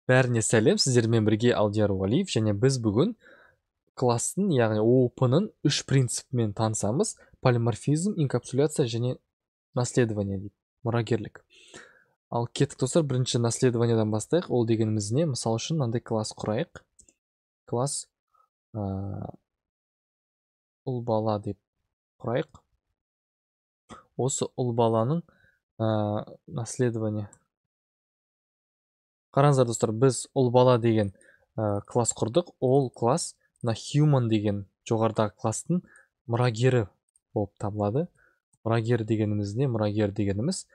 Бәріне сәлем, сіздермен бірге Алдияр Уалиев, және біз бүгін класстың, яғни ООП-ның 3 принципімен танысамыз. Полиморфизм, инкапсуляция және наследование дейді, мұрагерлік. Ал кеттік достар, бірінші наследованиядан бастайық. Ол дегеніміз не? Мысал үшін мынандай класс құрайық. Класс ұл бала деп құрайық. Осы ұл баланың наследование. Қараңыздар достар, біз ұл бала деген класс құрдық. Ол класс human деген жоғарыдағы класстың мұрагері болып табылады. Мұрагер дегеніміз не? Мұрагер дегеніміз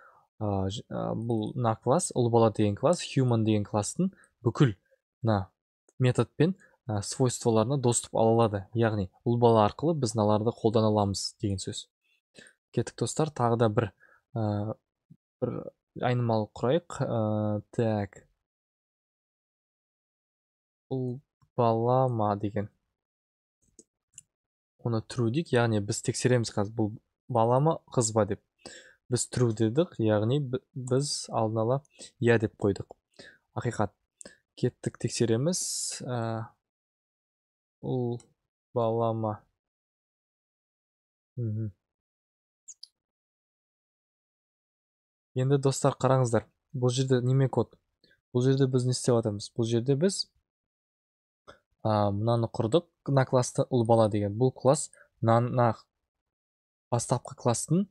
бұл класс, ұл бала деген класс, human деген класстың бүкіл методпен свойстволарына доступ ала алады. Яғни ұл бала арқылы біз наларды қолдана аламыз деген сөз. Кеттік достар, тағы да бір айнымалы құрайық. Так. Ұл бала ма деген. Оны true дейік, яғни біз тексереміз қазір бұл бала ма, қыз ба деп. Біз true дедік, яғни біз алдын ала иә деп қойдық. Ақиқат. Кеттік тексереміз. Ұл бала ма. Енді достар қараңыздар. Бұл жерде неме код? Бұл жерде біз не істеп жатырмыз? Бұл жерде біз мынаны құрдық. Мына класты ұл бала деген. Бұл класс бастапқы класстың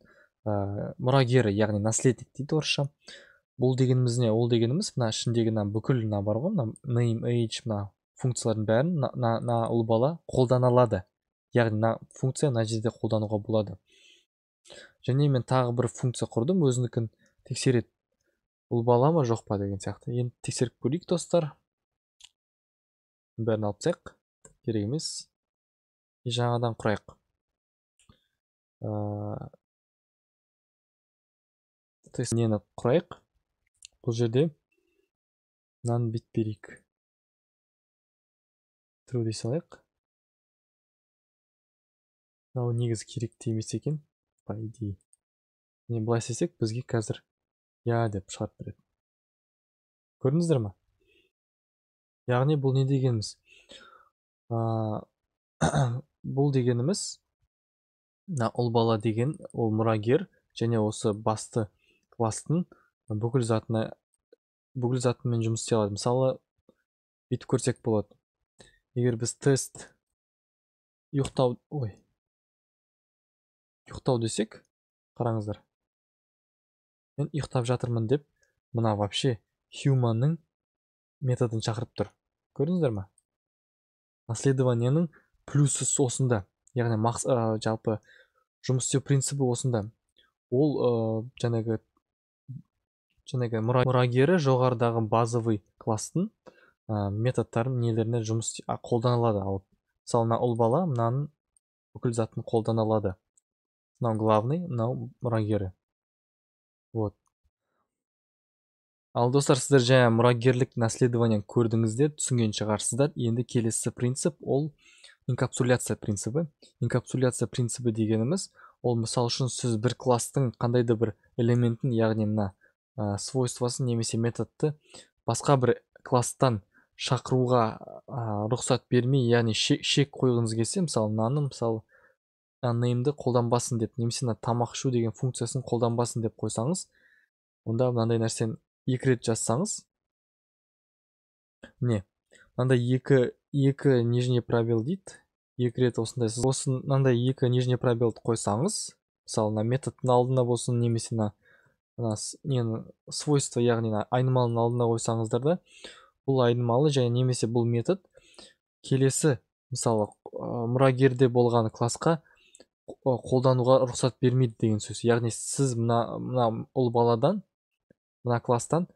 мұрагері, яғни наследник дейді орысша. Бұл дегеніміз не? Ол дегеніміз мына ішіндегі бүкіл бар ғой, name, age, функциялардың бәрін ұл бала қолдана алады. Яғни функция мына жерде қолдануға болады. Және мен тағы бір функция құрдым, өзінікін тексереді. Ұл бала ма, жоқ па деген сияқты. Енді тексеріп көрейік достар. Бәрін алып тастайық, керек емес. Жаңадан құрайық. Нені құрайық? Бұл жерде мынаны бит берейік. True дей салайық. Мынау негізі керек емес екен, по идее. Не былай істесек, бізге қазір я деп шығарып береді. Көрдіңіздер ме? Яғни бұл не дегеніміз? Бұл дегеніміз ұл бала деген ол мұрагер, және осы басты класстың бүкіл затымен жұмыс істей алады. Мысалы, бүйтіп көрсек болады. Егер біз тест ұйықтау десек, қараңыздар. Мен ұйықтап жатырмын деп, мына вообще human-ның методын шақырып тұр. Көрдіңіздер ме? Наследованияның плюсы осында. Яғни жалпы жұмыс істеу принципі осында. Ол жаңағы мұрагері жоғарыдағы базовый класстың методтарын нелеріне жұмыс қолдана алады. Мысалы, ұл бала мынаның бүкіл затын қолдана алады. Мынау главный, мынау мұрагері. Вот. Ал достар, сіздер жаңа мұрагерлік наследование көрдіңіздер, түсінген шығарсыздар. Енді келесі принцип ол инкапсуляция принципі. Инкапсуляция принципі дегеніміз, ол мысал үшін сіз бір класстың қандайды бір элементін, яғни мына свойствосын немесе методты басқа бір класстан шақыруға рұқсат бермей, яғни шек қойғыңыз келсе, мысалы name'ді қолданбасын деп, немесе тамақ ішу деген функциясын қолданбасын деп қойсаңыз, онда мынандай нәрсені 2 рет жазсаңыз, мынандай екі нижний пробел дейді, 2 рет осындай, мынандай 2 нижний пробелді қойсаңыз, мысалы методтың алдына болсын, немесе свойство, яғни айнымалының алдына қойсаңыздар да, бұл айнымалы және немесе бұл метод келесі, мысалы мұрагерде болған классқа қолдануға рұқсат бермейді деген сөз. Яғни сіз мына ұл баладан, мына класстан,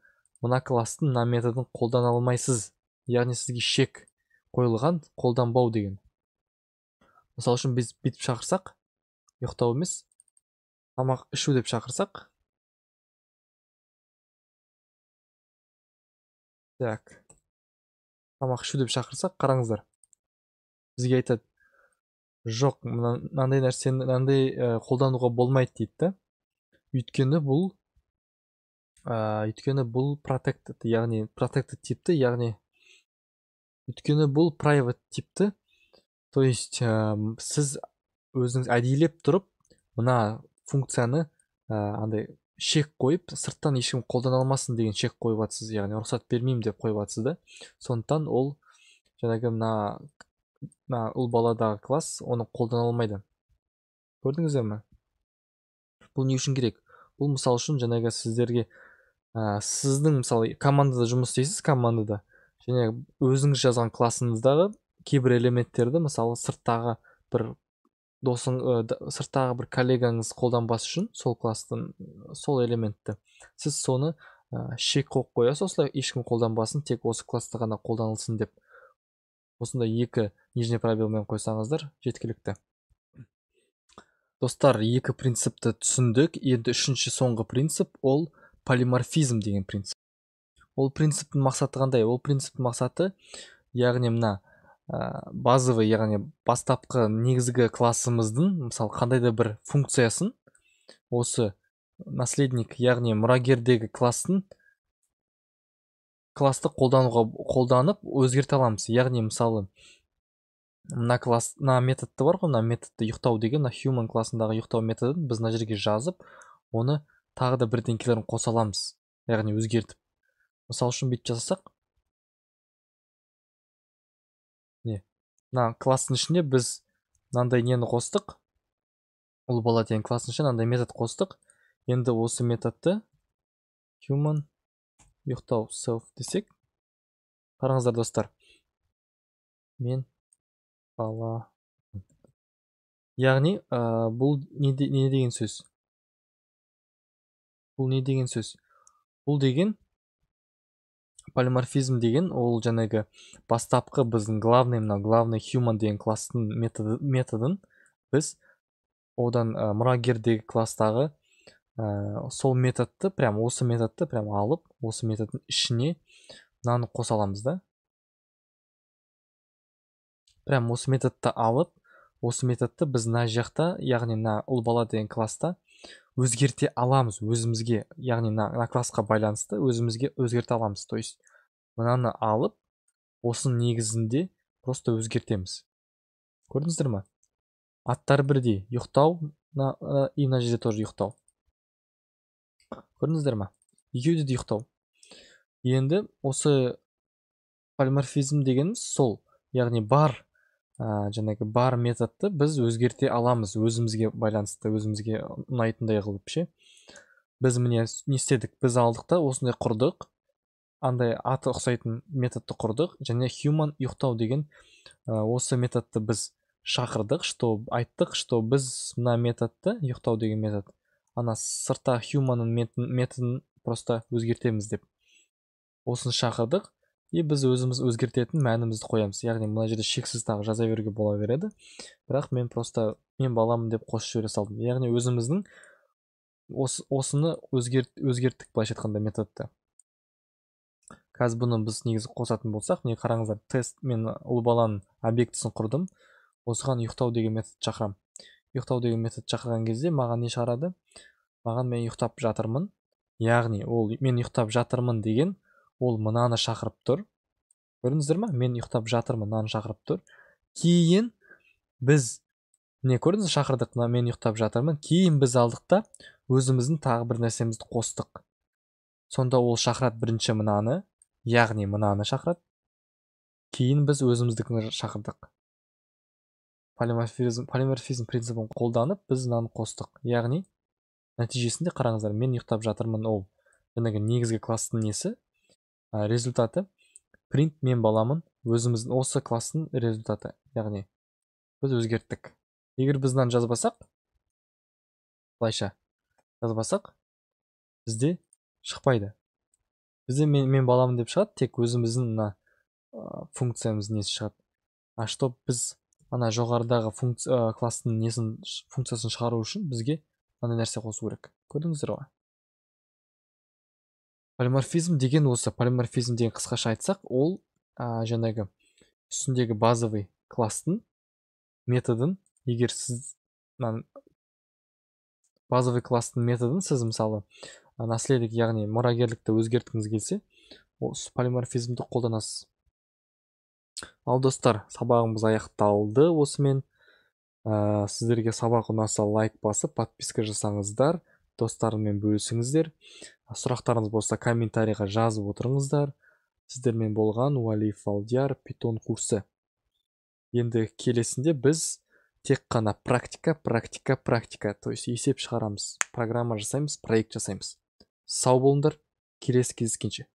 мына класстың мына методын қолдана алмайсыз. Яғни сізге шек қойылған, қолданбау деген. Мысалы үшін біз бүйтіп шақырсақ, ұйықтау емес, тамақ ішу деп шақырсақ. Так. Тамақ ішу деп шақырсақ, қараңыздар. Бізге айтады, жоқ, мынандай нәрсені қолдануға болмайды дейді. Өйткені бұл өйткені бұл protected, яғни protected типті, яғни өйткені бұл private типті. То есть сіз өзіңіз әдейілеп тұрып мына функцияны андай шек қойып, сырттан ешкім қолдана алмасын деген шек қойып жатсыз, яғни рұқсат бермеймін деп қойып жатсыз да. Сондықтан ол жаңағы мына ұл баладағы класс оны қолдана алмайды. Көрдіңіздер ме? Бұл не үшін керек? Бұл мысал үшін жаңағы сіздерге сіздің мысалы командада жұмыс істейсіз, командада және өзіңіз жазған классыңыздағы кейбір элементтерді мысалы сырттағы бір сырттағы бір коллегаңыз қолданбас үшін сол класстың сол элементті сіз соны шек қойып қоясыз, осылай ешкім қолданбасын, тек осы класста ғана қолданылсын деп. Осындай екі нижний пробелмен қойсаңыздар жеткілікті. Достар, екі принципті түсіндік. Енді үшінші соңғы принцип ол полиморфизм деген принцип. Ол принциптің мақсаты қандай? Ол принциптің мақсаты, яғни мына базовый, яғни бастапқы негізгі классымыздың мысалы қандай да бір функциясын осы наследник, яғни мұрагердегі класты қолданып өзгерте аламыз. Яғни мысалы мына методты бар ғой, мына методты ұйықтау деген, мына human классындағы ұйықтау методын біз мына жерге жазып, оны тағы да бірдеңкелерін қоса аламыз, яғни өзгертіп. Мысалы үшін бүйтіп жасасақ, мына класстың ішінде біз мынандай нені қостық, ұл бала деген класстың ішіне мынандай метод қостық. Енді осы методты human ұйықтау self десек, қараңыздар достар, мен бала, яғни бұл не деген сөз? Бұл не деген сөз? Бұл деген полиморфизм деген ол жаңағы бастапқы біздің главный human деген класстың методын біз одан мұрагердегі класстағы сол методты, прям осы методты прям алып, осы методтың ішіне мынаны қоса аламыз да. Прям осы методты алып, осы методты біз мына жақта, яғни мына ұл бала деген класста өзгерте аламыз өзімізге, яғни мына классқа байланысты өзімізге өзгерте аламыз. То есть мынаны алып, осының негізінде просто өзгертеміз. Көрдіңіздер ме? Аттар бірдей, ұйықтау, и мына жерде тоже ұйықтау. Көрдіңіздер ме? Екеуде де ұйықтау. Енді осы полиморфизм дегеніміз сол, яғни бар методты біз өзгерте аламыз өзімізге байланысты, өзімізге ұнайтындай қылып ше. Біз міне не істедік? Біз алдық та осындай құрдық, андай аты ұқсайтын методты құрдық, және human ұйықтау деген осы методты біз шақырдық, айттық, что біз мына методты, ұйықтау деген метод, ана сырта humanның методын просто өзгертеміз деп осыны шақырдық. И біз өзіміз өзгертетін мәнімізді қоямыз. Яғни мына жерде шексіз тағы жаза беруге бола береді. Бірақ мен баламын деп қосып жібере салдым. Яғни өзіміздің осыны өзгерттік, былайша айтқанда методты. Қазір бұны біз негізі қосатын болсақ, міне қараңыздар, тест, мен ұл баланың объектісін құрдым. Осыған ұйықтау деген метод шақырам. Ұйықтау деген метод шақырған кезде маған не шығарады? Маған мен ұйықтап жатырмын. Яғни ол мен ұйықтап жатырмын деген ол мынаны шақырып тұр. Көрдіңіздер ме? Мен ұйықтап жатырмын, мынаны шақырып тұр. Кейін біз не көрдіңіз, шақырдық, мен ұйықтап жатырмын. Кейін біз алдық та өзіміздің тағы бір нәрсемізді қостық. Сонда ол шақырады бірінші мынаны, яғни мынаны шақырады. Кейін біз өзіміздікін шақырдық. Полиморфизм принципін қолданып біз мынаны қостық. Яғни нәтижесінде қараңыздар, мен ұйықтап жатырмын, ол жаңағы негізгі класстың несі, результаты print мен баламын, өзіміздің осы класстың результаты. Яғни біз өзгерттік. Егер біз мынаны жазбасақ, былайша жазбасақ, бізде шықпайды. Бізде мен баламын деп шығады, тек өзіміздің мына функциямыз несі шығады. Чтоб біз ана жоғарыдағы класстың функциясын шығару үшін бізге мынандай нәрсе қосу керек. Көрдіңіздер ғой? Полиморфизм деген осы. Полиморфизм деген қысқаша айтсақ, ол жаңағы үстіндегі базовый класстың методын, егер сіз базовый класстың методын сіз мысалы наследие яғни мұрагерлікті өзгерткіңіз келсе осы полиморфизмді қолданасыз. Ал достар, сабағымыз аяқталды осымен. Сіздерге сабақ ұнаса лайк басып подписка жасаңыздар, достарыңмен бөлісіңіздер. Сұрақтарыңыз болса комментарийға жазып отырыңыздар. Сіздермен болған Уәлиев Алдияр, Python курсы. Енді келесінде біз тек қана практика, то есть есеп шығарамыз, программа жасаймыз, проект жасаймыз. Сау болыңдар, келесі кездескенше.